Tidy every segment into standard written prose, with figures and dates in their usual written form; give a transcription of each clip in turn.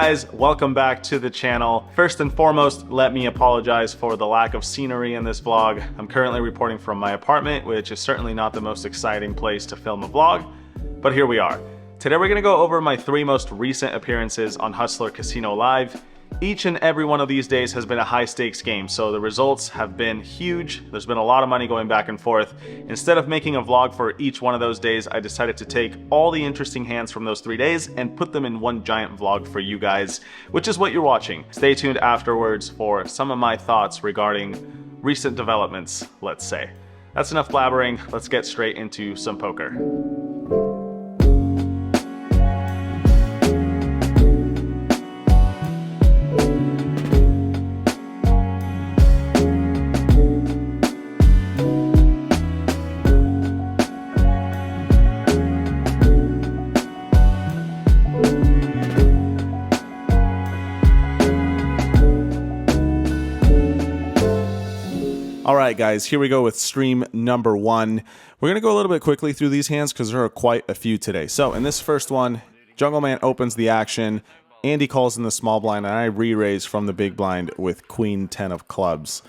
guys, welcome back to the channel. First and foremost, let me apologize for the lack of scenery in this vlog. I'm currently reporting from my apartment, which is certainly not the most exciting place to film a vlog, but here we are. Today we're gonna go over my 3 most recent appearances on Hustler Casino Live. Each and every one of these days has been a high stakes game, so the results have been huge. There's been a lot of money going back and forth. Instead of making a vlog for each one of those days, I decided to take all the interesting hands from those 3 days and put them in one giant vlog for you guys, which is what you're watching. Stay tuned afterwards for some of my thoughts regarding recent developments, let's say. That's enough blabbering, let's get straight into some poker. Alright guys, here we go with stream number 1. We're going to go a little bit quickly through these hands because there are quite a few today. So in this first one, Jungle Man opens the action, Andy calls in the small blind, and I re-raise from the big blind with Queen 10 of clubs.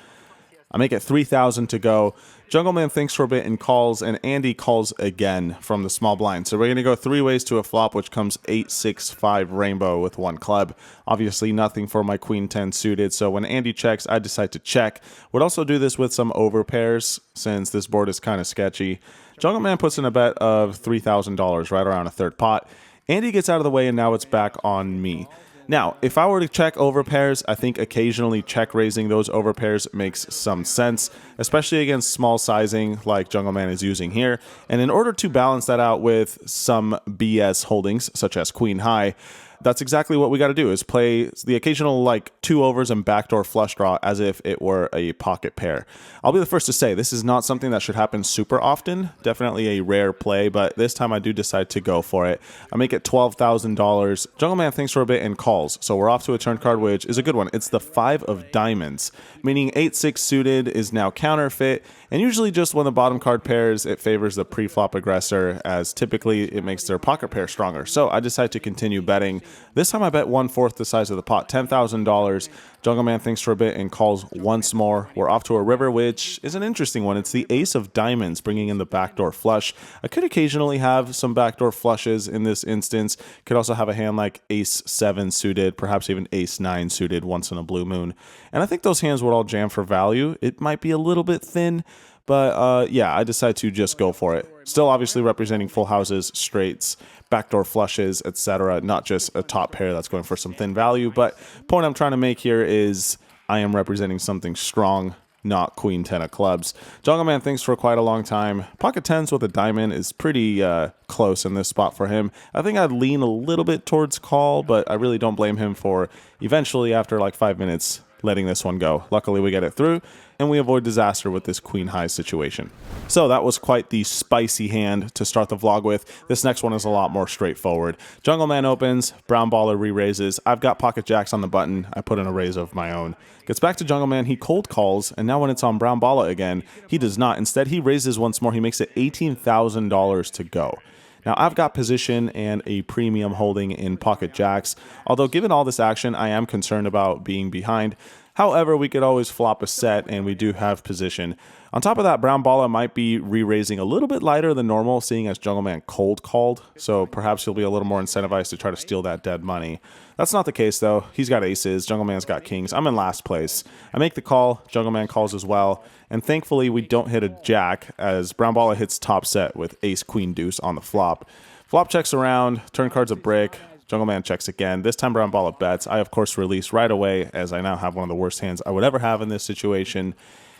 I make it 3,000 to go. Jungle Man thinks for a bit and calls, and Andy calls again from the small blind. So we're going to go 3 ways to a flop, which comes 8, 6, 5 rainbow with 1 club. Obviously nothing for my Queen 10 suited, so when Andy checks, I decide to check. Would also do this with some over pairs, since this board is kind of sketchy. Jungle Man puts in a bet of $3,000, right around a third pot. Andy gets out of the way, and now it's back on me. Now, if I were to check over pairs, I think occasionally check raising those over pairs makes some sense, especially against small sizing like Jungle Man is using here. And in order to balance that out with some BS holdings, such as Queen High, that's exactly what we got to do, is play the occasional like 2 overs and backdoor flush draw as if it were a pocket pair. I'll be the first to say this is not something that should happen super often, definitely a rare play, but this time I do decide to go for it. I make it $12,000. Jungle Man thinks for a bit and calls, so we're off to a turn card, which is a good one. It's the 5 of diamonds, meaning 8-6 suited is now counterfeit, and usually just when the bottom card pairs, it favors the pre-flop aggressor, as typically it makes their pocket pair stronger. So I decide to continue betting. This time I bet 1/4 the size of the pot, $10,000. Jungle Man thinks for a bit and calls once more. We're off to a river, which is an interesting one. It's the ace of diamonds, bringing in the backdoor flush. I could occasionally have some backdoor flushes in this instance. Could also have a hand like ace 7 suited, perhaps even ace 9 suited once in a blue moon. And I think those hands would all jam for value. It might be a little bit thin, but yeah, I decide to just go for it. Still obviously representing full houses, straights, backdoor flushes, etc. Not just a top pair that's going for some thin value, but point I'm trying to make here is I am representing something strong, not Queen 10 of clubs. Jungle Man thinks for quite a long time. Pocket 10s with a diamond is pretty close in this spot for him. I think I'd lean a little bit towards call, but I really don't blame him for eventually, after like 5 minutes, letting this one go. Luckily we get it through, and we avoid disaster with this Queen High situation. So that was quite the spicy hand to start the vlog with. This next one is a lot more straightforward. Jungle Man opens, brown baller re-raises. I've got pocket jacks on the button. I put in a raise of my own. Gets back to Jungle Man, he cold calls, and now when it's on brown baller again, he does not. Instead, he raises once more. He makes it $18,000 to go. Now, I've got position and a premium holding in pocket jacks, although given all this action, I am concerned about being behind. However, we could always flop a set, and we do have position. On top of that, brown baller might be re-raising a little bit lighter than normal, seeing as Jungle Man cold called, so perhaps he'll be a little more incentivized to try to steal that dead money. That's not the case, though. He's got aces, Jungle Man's got kings. I'm in last place. I make the call, Jungle Man calls as well, and thankfully we don't hit a jack, as brown baller hits top set with ace queen deuce on the flop. Flop checks around, turn card's a brick. Jungle Man checks again. This time brown baller bets. I, of course, release right away, as I now have one of the worst hands I would ever have in this situation,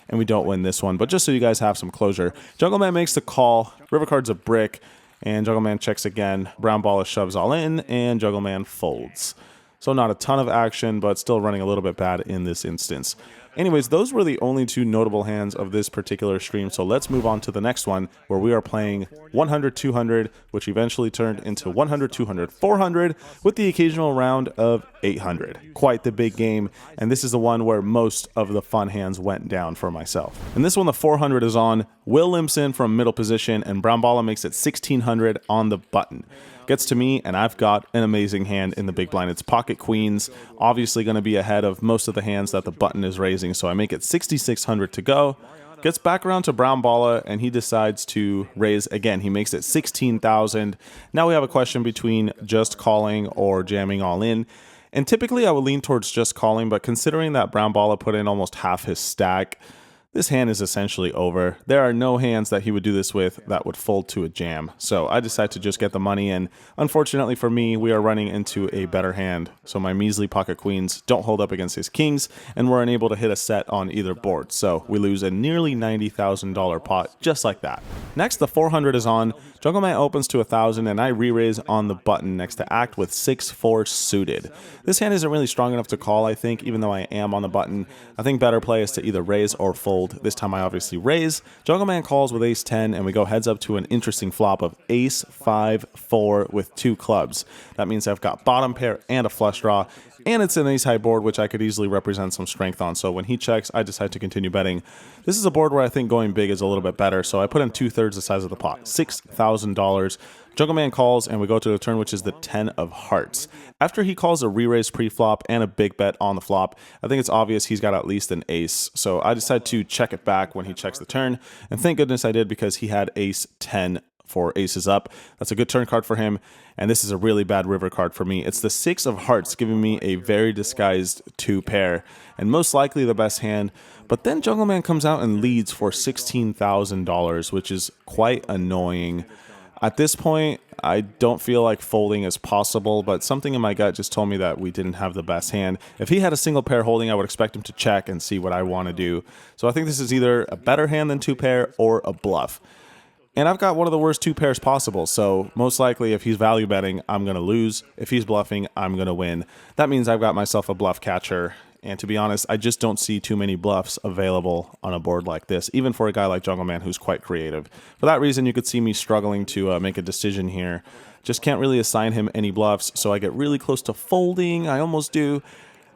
and we don't win this one. But just so you guys have some closure, Jungle Man makes the call. River card's a brick, and Jungle Man checks again. Brown baller shoves all in, and Jungle Man folds. So not a ton of action, but still running a little bit bad in this instance. Anyways, those were the only 2 notable hands of this particular stream, so let's move on to the next one, where we are playing 100-200, which eventually turned into 100-200-400, with the occasional round of 800. Quite the big game, and this is the one where most of the fun hands went down for myself. In this one, the 400 is on. Will limps in from middle position, and brown balla makes it 1600 on the button. Gets to me, and I've got an amazing hand in the big blind. It's pocket queens, obviously going to be ahead of most of the hands that the button is raising, so I make it 6600 to go. Gets back around to brown balla, and he decides to raise again. He makes it 16,000. Now we have a question between just calling or jamming all in. And typically I would lean towards just calling, but considering that brown balla put in almost half his stack, this hand is essentially over. There are no hands that he would do this with that would fold to a jam. So I decide to just get the money in. Unfortunately for me, we are running into a better hand. So my measly pocket queens don't hold up against his kings, and we're unable to hit a set on either board. So we lose a nearly $90,000 pot just like that. Next, the 400 is on. Jungle Man opens to 1,000, and I re-raise on the button next to act with 6-4 suited. This hand isn't really strong enough to call, I think, even though I am on the button. I think better play is to either raise or fold. This time I obviously raise. Jungle Man calls with ace 10, and we go heads up to an interesting flop of ace 5-4 with 2 clubs. That means I've got bottom pair and a flush draw, and it's an ace high board, which I could easily represent some strength on. So when he checks, I decide to continue betting. This is a board where I think going big is a little bit better, so I put in 2/3 the size of the pot, $6,000. Jungle Man calls, and we go to a turn which is the 10 of hearts. After he calls a re-raise pre-flop and a big bet on the flop, I think it's obvious he's got at least an ace. So I decide to check it back when he checks the turn, and thank goodness I did, because he had ace 10 for aces up. That's a good turn card for him, and this is a really bad river card for me. It's the 6 of hearts, giving me a very disguised 2 pair, and most likely the best hand. But then Jungle Man comes out and leads for $16,000, which is quite annoying. At this point, I don't feel like folding is possible, but something in my gut just told me that we didn't have the best hand. If he had a single pair holding, I would expect him to check and see what I want to do. So I think this is either a better hand than 2 pair or a bluff. And I've got one of the worst 2 pairs possible, so most likely if he's value betting, I'm going to lose. If he's bluffing, I'm going to win. That means I've got myself a bluff catcher. And to be honest, I just don't see too many bluffs available on a board like this, even for a guy like Jungle Man who's quite creative. For that reason, you could see me struggling to make a decision here. Just can't really assign him any bluffs, so I get really close to folding. I almost do,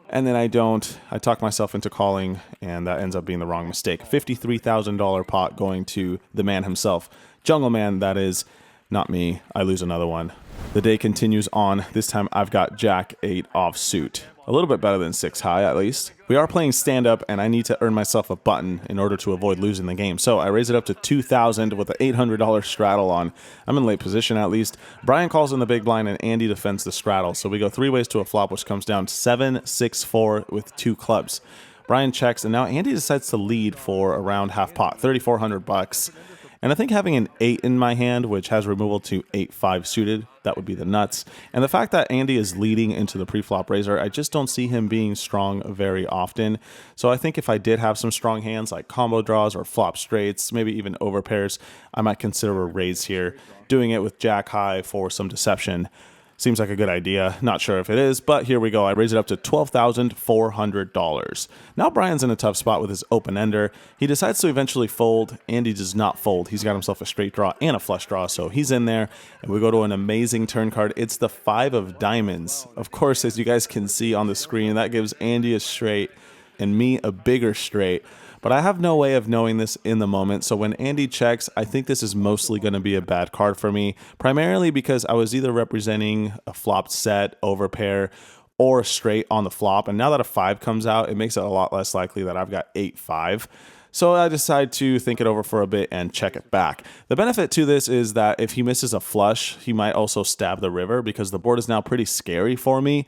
and then I don't. I talk myself into calling, and that ends up being the wrong mistake. $53,000 pot going to the man himself. Jungle Man, that is. Not me. I lose another one. The day continues on. This time I've got Jack 8 offsuit. A little bit better than 6 high, at least. We are playing stand-up, and I need to earn myself a button in order to avoid losing the game. So I raise it up to 2,000 with an $800 straddle on. I'm in late position, at least. Brian calls in the big blind, and Andy defends the straddle. So we go 3 ways to a flop, which comes down 7-6-4 with 2 clubs. Brian checks, and now Andy decides to lead for around half pot, $3,400. And I think having an 8 in my hand, which has removal to 8-5 suited, that would be the nuts. And the fact that Andy is leading into the pre-flop raiser, I just don't see him being strong very often. So I think if I did have some strong hands like combo draws or flop straights, maybe even overpairs, I might consider a raise here. Doing it with Jack high for some deception seems like a good idea. Not sure if it is, but here we go. I raise it up to $12,400. Now Brian's in a tough spot with his open ender. He decides to eventually fold. Andy does not fold. He's got himself a straight draw and a flush draw, so he's in there. And we go to an amazing turn card. It's the 5 of diamonds. Of course, as you guys can see on the screen, that gives Andy a straight and me a bigger straight. But I have no way of knowing this in the moment, so when Andy checks, I think this is mostly going to be a bad card for me, primarily because I was either representing a flopped set, overpair, or a straight on the flop, and now that a 5 comes out, it makes it a lot less likely that I've got 8-5. So I decide to think it over for a bit and check it back. The benefit to this is that if he misses a flush, he might also stab the river, because the board is now pretty scary for me.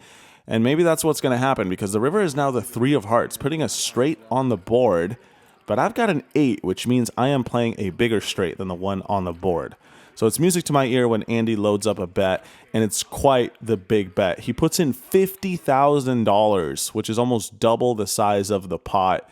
And maybe that's what's going to happen, because the river is now the 3 of hearts, putting us straight on the board. But I've got an 8, which means I am playing a bigger straight than the one on the board. So it's music to my ear when Andy loads up a bet, and it's quite the big bet. He puts in $50,000, which is almost double the size of the pot.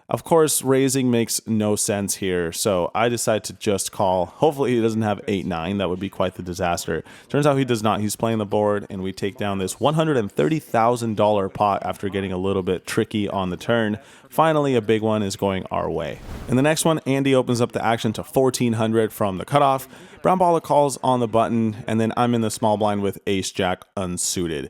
Of course, raising makes no sense here, so I decide to just call. Hopefully he doesn't have 8-9. That would be quite the disaster. Turns out he does not. He's playing the board, and we take down this $130,000 pot after getting a little bit tricky on the turn. Finally, a big one is going our way. In the next one, Andy opens up the action to 1,400 from the cutoff. Brown balla calls on the button, and then I'm in the small blind with ace-jack unsuited.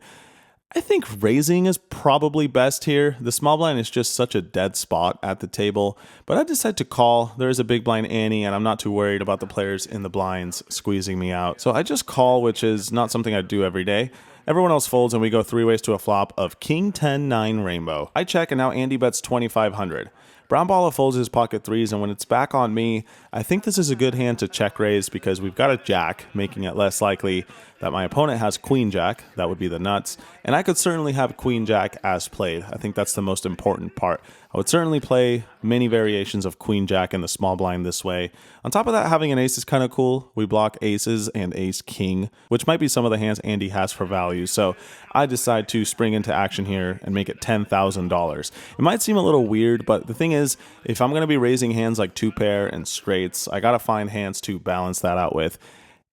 I think raising is probably best here. The small blind is just such a dead spot at the table, but I decide to call. There is a big blind ante, and I'm not too worried about the players in the blinds squeezing me out. So I just call, which is not something I do every day. Everyone else folds, and we go three ways to a flop of King 10-9 rainbow. I check, and now Andy bets 2,500. Brown Baller folds his pocket threes, and when it's back on me, I think this is a good hand to check raise because we've got a jack, making it less likely that my opponent has queen jack. That would be the nuts. And I could certainly have queen jack as played. I think that's the most important part. I would certainly play many variations of queen jack in the small blind this way. On top of that, having an ace is kind of cool. We block aces and ace king, which might be some of the hands Andy has for value. So I decide to spring into action here and make it $10,000. It might seem a little weird, but the thing is, if I'm going to be raising hands like two pair and straights, I got to find hands to balance that out with.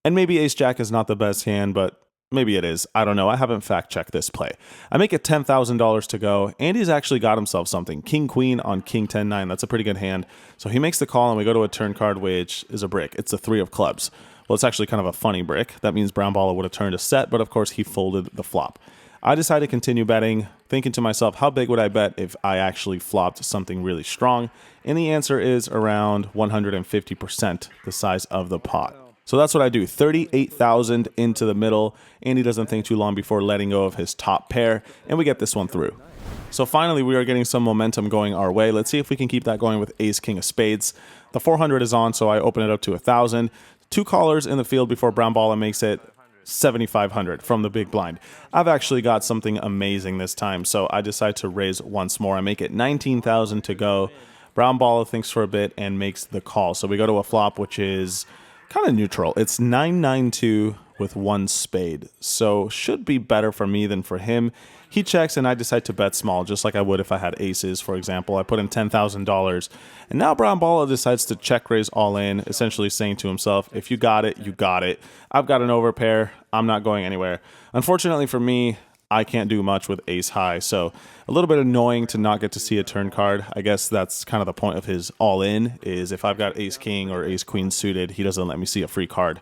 And maybe ace jack is not the best hand, but maybe it is. I don't know. I haven't fact-checked this play. I make it $10,000 to go. Andy's actually got himself something. King queen on king 10-9. That's a pretty good hand. So he makes the call, and we go to a turn card, which is a brick. It's a three of clubs. Well, it's actually kind of a funny brick. That means Brown Baller would have turned a set, but of course he folded the flop. I decided to continue betting, thinking to myself, how big would I bet if I actually flopped something really strong? And the answer is around 150% the size of the pot. So that's what I do, 38,000 into the middle. Andy doesn't think too long before letting go of his top pair, and we get this one through. So finally, we are getting some momentum going our way. Let's see if we can keep that going with ace king of spades. The 400 is on, so I open it up to 1,000. Two callers in the field before Brown Baller makes it 7,500 from the big blind. I've actually got something amazing this time, so I decide to raise once more. I make it 19,000 to go. Brown Baller thinks for a bit and makes the call. So we go to a flop, which is kind of neutral. It's 9-9-2 with one spade, so should be better for me than for him. He checks, and I decide to bet small, just like I would if I had aces, for example. I put in $10,000, and now Brown Baller decides to check raise all in, essentially saying to himself, if you got it, you got it. I've got an overpair. I'm not going anywhere. Unfortunately for me, I can't do much with ace high, so a little bit annoying to not get to see a turn card. I guess that's kind of the point of his all in, is if I've got ace king or ace queen suited, he doesn't let me see a free card.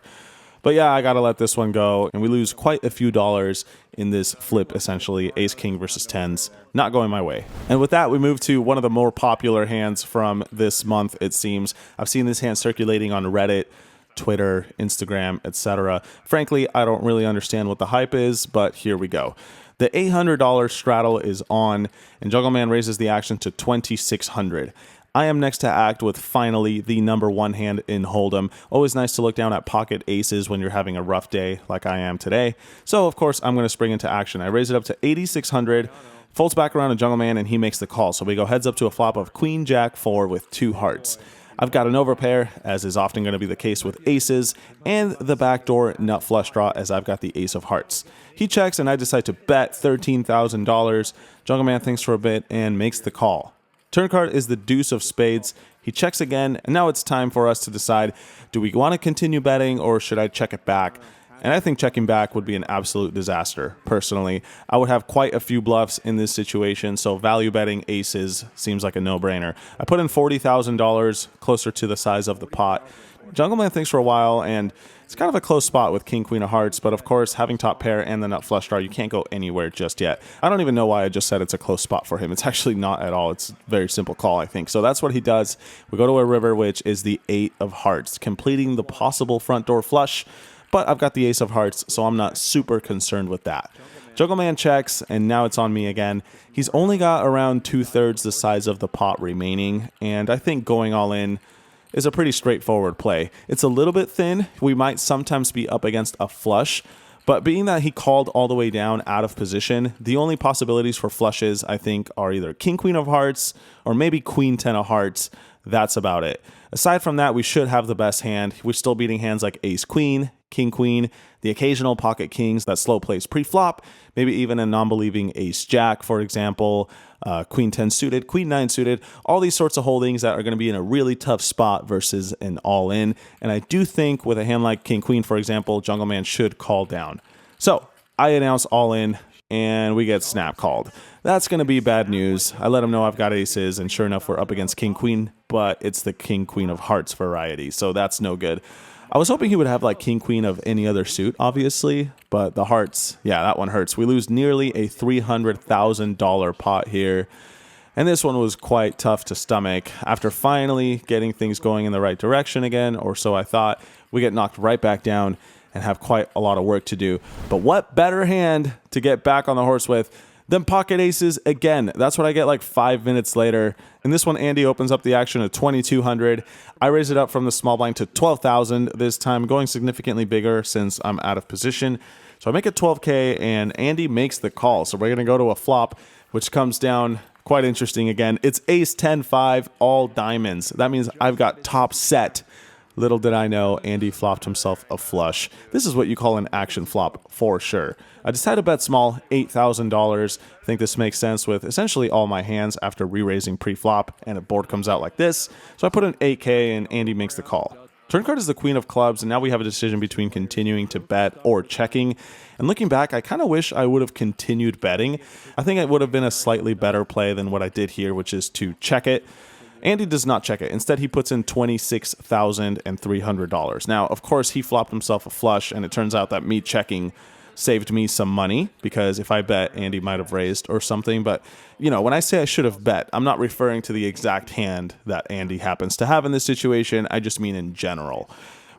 But yeah, I gotta let this one go, and we lose quite a few dollars in this flip, essentially, ace king versus tens, not going my way. And with that, we move to one of the more popular hands from this month, it seems. I've seen this hand circulating on Reddit, Twitter, Instagram, etc. Frankly, I don't really understand what the hype is, but here we go. The $800 straddle is on, and Jungle Man raises the action to 2,600. I am next to act with finally the number one hand in Hold'em. Always nice to look down at pocket aces when you're having a rough day like I am today. So, of course, I'm going to spring into action. I raise it up to 8,600, folds back around to Jungle Man, and he makes the call. So we go heads up to a flop of Queen Jack 4 with two hearts. I've got an overpair, as is often going to be the case with aces, and the backdoor nut flush draw, as I've got the ace of hearts. He checks, and I decide to bet $13,000. Jungle Man thinks for a bit and makes the call. Turn card is the deuce of spades. He checks again, and now it's time for us to decide, do we want to continue betting or should I check it back? And I think checking back would be an absolute disaster, personally. I would have quite a few bluffs in this situation, so value betting aces seems like a no-brainer. I put in $40,000, closer to the size of the pot. Jungle Man thinks for a while, and it's kind of a close spot with king, queen of hearts, but of course, having top pair and the nut flush draw, you can't go anywhere just yet. I don't even know why I just said it's a close spot for him. It's actually not at all. It's a very simple call, I think. So that's what he does. We go to a river, which is the 8 of hearts, completing the possible front door flush, but I've got the ace of hearts, so I'm not super concerned with that. Jungle Man checks, and now it's on me again. He's only got around 2/3 the size of the pot remaining, and I think going all in is a pretty straightforward play. It's a little bit thin. We might sometimes be up against a flush, but being that he called all the way down out of position, the only possibilities for flushes, I think, are either king, queen of hearts, or maybe queen, 10 of hearts. That's about it. Aside from that, we should have the best hand. We're still beating hands like ace, queen, king, queen, the occasional pocket kings that slow plays pre-flop, maybe even a non-believing ace, jack, for example, queen 10 suited, queen 9 suited, all these sorts of holdings that are going to be in a really tough spot versus an all-in. And I do think with a hand like king, queen, for example, Jungle Man should call down. So I announce all in, and we get snap called. That's going to be bad news. I let him know I've got aces, and sure enough, we're up against king, queen, but it's the king, queen of hearts variety, so that's no good. I was hoping he would have like king queen of any other suit, obviously, but the hearts, yeah, that one hurts. We lose nearly a $300,000 pot here. And this one was quite tough to stomach. After finally getting things going in the right direction again, or so I thought, we get knocked right back down and have quite a lot of work to do. But what better hand to get back on the horse with than pocket aces again? That's what I get like 5 minutes later. In this one, Andy opens up the action at 2,200. I raise it up from the small blind to 12,000 this time, going significantly bigger since I'm out of position. So I make it 12K and Andy makes the call. So we're going to go to a flop, which comes down quite interesting again. It's ace 10-5, all diamonds. That means I've got top set. Little did I know, Andy flopped himself a flush. This is what you call an action flop for sure. I decided to bet small, $8,000. I think this makes sense with essentially all my hands after re-raising pre-flop, and a board comes out like this. So I put in 8K and Andy makes the call. Turn card is the queen of clubs, and now we have a decision between continuing to bet or checking. And looking back, I kind of wish I would have continued betting. I think it would have been a slightly better play than what I did here, which is to check it. Andy does not check it. Instead, he puts in $26,300. Now, of course, he flopped himself a flush, and it turns out that me checking saved me some money, because if I bet, Andy might have raised or something. But, you know, when I say I should have bet, I'm not referring to the exact hand that Andy happens to have in this situation. I just mean in general.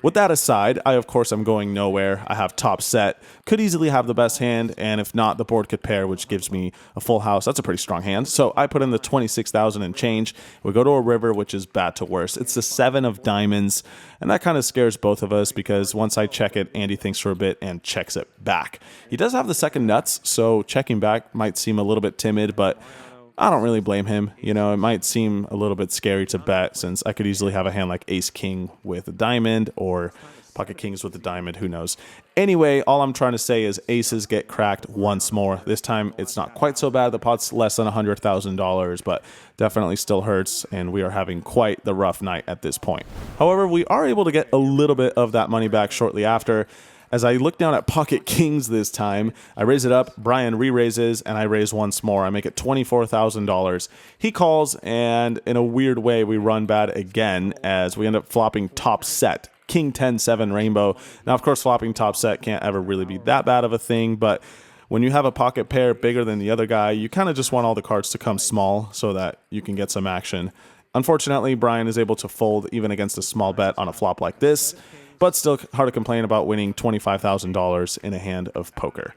With that aside, I of course am going nowhere. I have top set, could easily have the best hand, and if not, the board could pair, which gives me a full house. That's a pretty strong hand. So I put in the 26,000 and change. We go to a river, which is bad to worse. It's the 7 of diamonds, and that kind of scares both of us because once I check it, Andy thinks for a bit and checks it back. He does have the second nuts, so checking back might seem a little bit timid, but I don't really blame him. You know, it might seem a little bit scary to bet since I could easily have a hand like ace king with a diamond or pocket kings with a diamond, who knows. Anyway, all I'm trying to say is aces get cracked once more. This time it's not quite so bad. The pot's less than $100,000, but definitely still hurts, and we are having quite the rough night at this point. However, we are able to get a little bit of that money back shortly after. As I look down at pocket kings this time, I raise it up, Brian re-raises, and I raise once more. I make it $24,000. He calls, and in a weird way, we run bad again as we end up flopping top set. King 10-7 rainbow. Now, of course, flopping top set can't ever really be that bad of a thing, but when you have a pocket pair bigger than the other guy, you kind of just want all the cards to come small so that you can get some action. Unfortunately, Brian is able to fold even against a small bet on a flop like this, but still hard to complain about winning $25,000 in a hand of poker.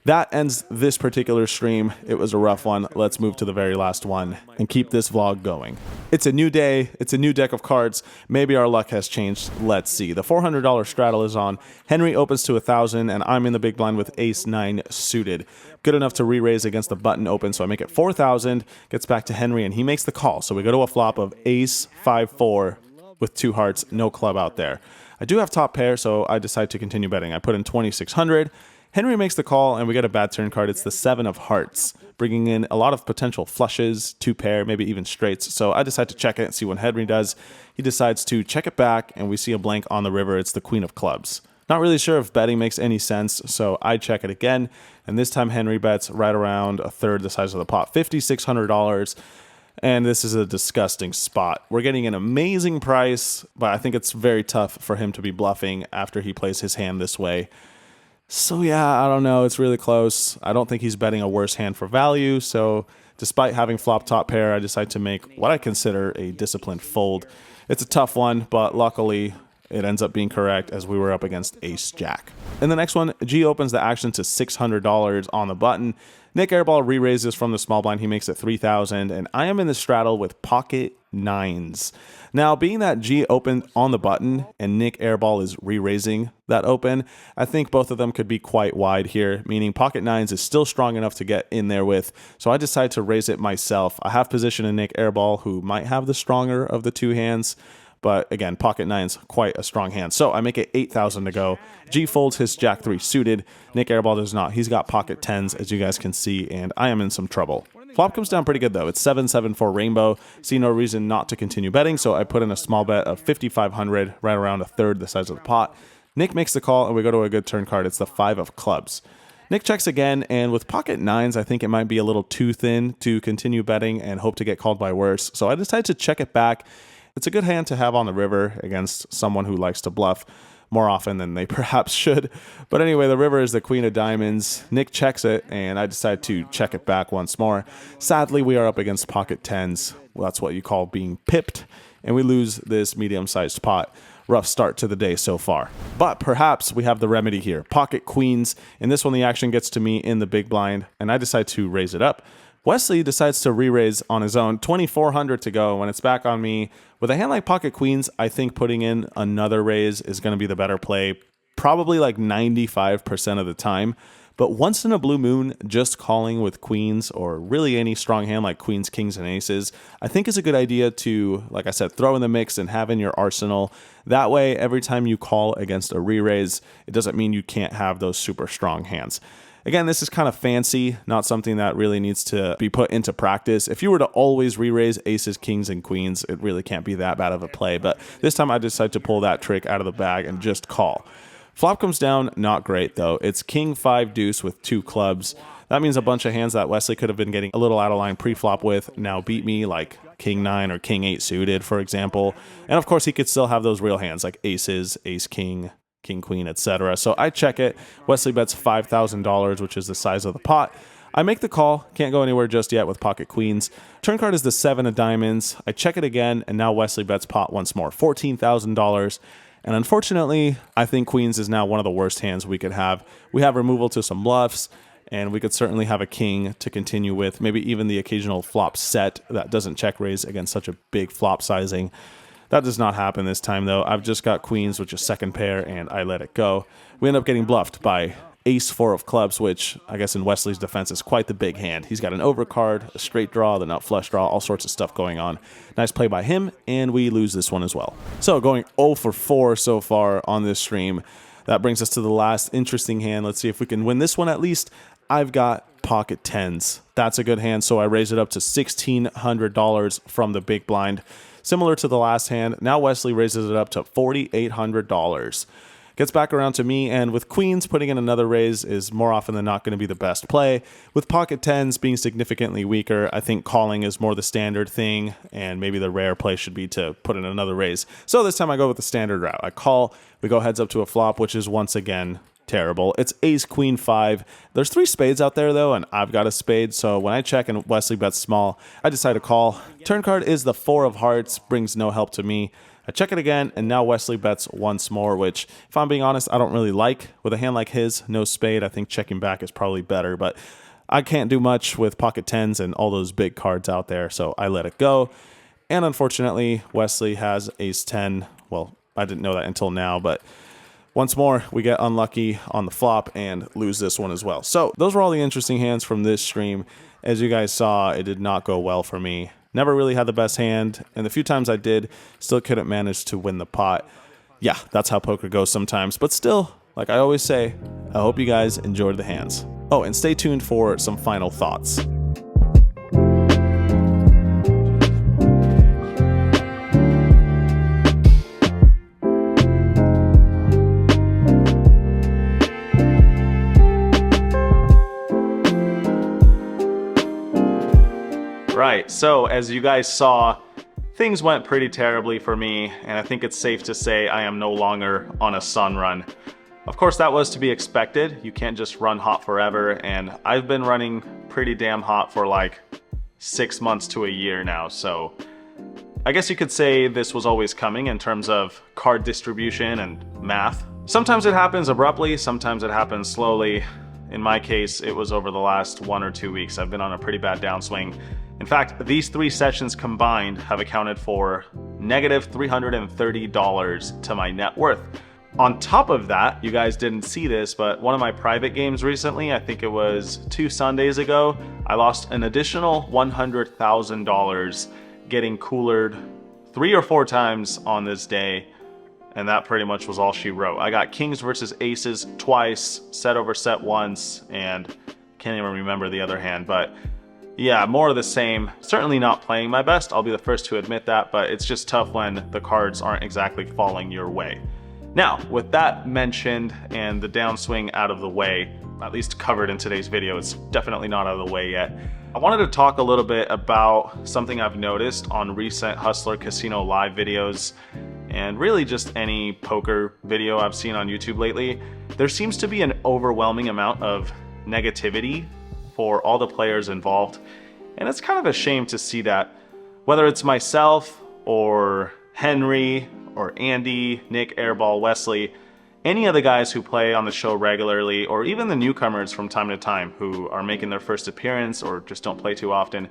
That ends this particular stream. It was a rough one. Let's move to the very last one and keep this vlog going. It's a new day. It's a new deck of cards. Maybe our luck has changed. Let's see. The $400 straddle is on. Henry opens to 1,000, and I'm in the big blind with ace 9 suited. Good enough to re-raise against the button open, so I make it 4,000. Gets back to Henry, and he makes the call. So we go to a flop of ace 5-4 with 2 hearts, no club out there. I do have top pair, so I decide to continue betting. I put in 2,600. Henry makes the call, and we get a bad turn card. It's the 7 of hearts, bringing in a lot of potential flushes, 2 pair, maybe even straights. So I decide to check it and see what Henry does. He decides to check it back, and we see a blank on the river. It's the queen of clubs. Not really sure if betting makes any sense, so I check it again, and this time Henry bets right around a third the size of the pot, $5,600. And this is a disgusting spot. We're getting an amazing price, but I think it's very tough for him to be bluffing after he plays his hand this way. So yeah, I don't know. It's really close. I don't think he's betting a worse hand for value. So despite having flop top pair, I decide to make what I consider a disciplined fold. It's a tough one, but luckily it ends up being correct as we were up against ace jack. In the next one, G opens the action to $600 on the button. Nick airball re-raises from the small blind. He makes it 3,000, and I am in the straddle with pocket 9s. Now, being that G opened on the button and Nick airball is re-raising that open, I think both of them could be quite wide here, meaning pocket 9s is still strong enough to get in there with, so I decide to raise it myself. I have position in Nick airball, who might have the stronger of the 2 hands, but again, pocket 9's quite a strong hand. So I make it 8,000 to go. G folds his jack 3 suited. Nick airball does not. He's got pocket 10s, as you guys can see, and I am in some trouble. Flop comes down pretty good, though. It's 7-7 for rainbow. See no reason not to continue betting, so I put in a small bet of 5,500, right around a third the size of the pot. Nick makes the call, and we go to a good turn card. It's the 5 of clubs. Nick checks again, and with pocket 9s, I think it might be a little too thin to continue betting and hope to get called by worse, so I decide to check it back. It's a good hand to have on the river against someone who likes to bluff, more often than they perhaps should. But anyway, the river is the queen of diamonds. Nick checks it, and I decide to check it back once more. Sadly, we are up against pocket tens. Well, that's what you call being pipped, and we lose this medium-sized pot. Rough start to the day so far. But perhaps we have the remedy here. Pocket queens. In this one, the action gets to me in the big blind, and I decide to raise it up. Wesley decides to re-raise on his own. 2,400 to go. When it's back on me, with a hand like pocket queens, I think putting in another raise is going to be the better play, probably like 95% of the time. But once in a blue moon, just calling with queens or really any strong hand like queens, kings, and aces, I think is a good idea to, like I said, throw in the mix and have in your arsenal. That way, every time you call against a re-raise, it doesn't mean you can't have those super strong hands. Again, this is kind of fancy, not something that really needs to be put into practice. If you were to always re-raise aces, kings, and queens, it really can't be that bad of a play. But this time I decided to pull that trick out of the bag and just call. Flop comes down, not great though. It's king 5 deuce with 2 clubs. That means a bunch of hands that Wesley could have been getting a little out of line pre-flop with now beat me, like king 9 or king 8 suited, for example. And of course, he could still have those real hands like aces, ace king, king queen, etc. So I check it. Wesley bets $5,000, which is the size of the pot. I make the call, can't go anywhere just yet with pocket queens. Turn card is the 7 of diamonds. I check it again, and now Wesley bets pot once more, $14,000. And unfortunately, I think queens is now one of the worst hands we could have. We have removal to some bluffs, and we could certainly have a king to continue with, maybe even the occasional flop set that doesn't check raise against such a big flop sizing. That does not happen this time, though. I've just got queens, which is second pair, and I let it go. We end up getting bluffed by ace 4 of clubs, which I guess in Wesley's defense is quite the big hand. He's got an overcard, a straight draw, the nut flush draw, all sorts of stuff going on. Nice play by him, and we lose this one as well. So going 0 for 4 so far on this stream. That brings us to the last interesting hand. Let's see if we can win this one at least. I've got pocket tens. That's a good hand, so I raise it up to $1,600 from the big blind. Similar to the last hand, now Wesley raises it up to $4,800. Gets back around to me, and with queens, putting in another raise is more often than not going to be the best play. With pocket tens being significantly weaker, I think calling is more the standard thing, and maybe the rare play should be to put in another raise. So this time I go with the standard route. I call, we go heads up to a flop, which is once again terrible. It's ace queen 5. There's 3 spades out there though, and I've got a spade, so when I check and Wesley bets small, I decide to call. Turn card is the 4 of hearts, brings no help to me. I check it again, and now Wesley bets once more, which, if I'm being honest, I don't really like. With a hand like his, no spade, I think checking back is probably better, but I can't do much with pocket tens and all those big cards out there, so I let it go. And unfortunately, Wesley has ace 10. Well, I didn't know that until now, but once more, we get unlucky on the flop and lose this one as well. So those were all the interesting hands from this stream. As you guys saw, it did not go well for me. Never really had the best hand, and the few times I did, still couldn't manage to win the pot. Yeah, that's how poker goes sometimes, but still, like I always say, I hope you guys enjoyed the hands. Oh, and stay tuned for some final thoughts. Right, so as you guys saw, things went pretty terribly for me, and I think it's safe to say I am no longer on a sun run. Of course, that was to be expected. You can't just run hot forever, and I've been running pretty damn hot for like 6 months to a year now, so I guess you could say this was always coming in terms of card distribution and math. Sometimes it happens abruptly, sometimes it happens slowly. In my case, it was over the last 1 or 2 weeks. I've been on a pretty bad downswing. In fact, these 3 sessions combined have accounted for negative $330 to my net worth. On top of that, you guys didn't see this, but one of my private games recently, I think it was 2 Sundays ago, I lost an additional $100,000 getting coolered 3 or 4 times on this day, and that pretty much was all she wrote. I got kings versus aces twice, set over set once, and can't even remember the other hand, but yeah, more of the same. Certainly not playing my best, I'll be the first to admit that, but it's just tough when the cards aren't exactly falling your way. Now, with that mentioned and the downswing out of the way, at least covered in today's video, it's definitely not out of the way yet, I wanted to talk a little bit about something I've noticed on recent Hustler Casino live videos. and really just any poker video I've seen on YouTube lately, there seems to be an overwhelming amount of negativity for all the players involved. And it's kind of a shame to see that, whether it's myself or Henry or Andy, Nick, Airball, Wesley, any of the guys who play on the show regularly, or even the newcomers from time to time who are making their first appearance or just don't play too often.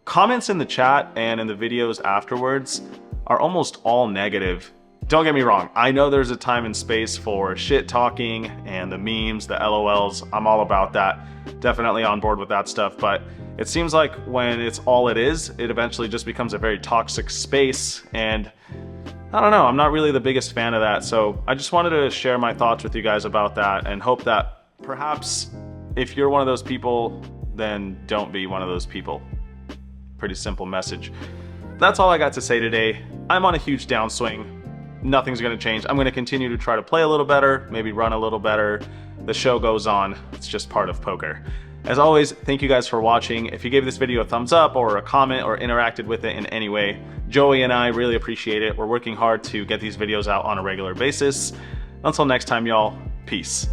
Comments in the chat and in the videos afterwards are almost all negative. Don't get me wrong, I know there's a time and space for shit talking and the memes, the LOLs, I'm all about that. Definitely on board with that stuff, but it seems like when it's all it is, it eventually just becomes a very toxic space, and I don't know, I'm not really the biggest fan of that. So I just wanted to share my thoughts with you guys about that and hope that perhaps if you're one of those people, then don't be one of those people. Pretty simple message. That's all I got to say today. I'm on a huge downswing. Nothing's gonna change. I'm gonna continue to try to play a little better, maybe run a little better. The show goes on. It's just part of poker. As always, thank you guys for watching. If you gave this video a thumbs up or a comment or interacted with it in any way, Joey and I really appreciate it. We're working hard to get these videos out on a regular basis. Until next time, y'all, peace.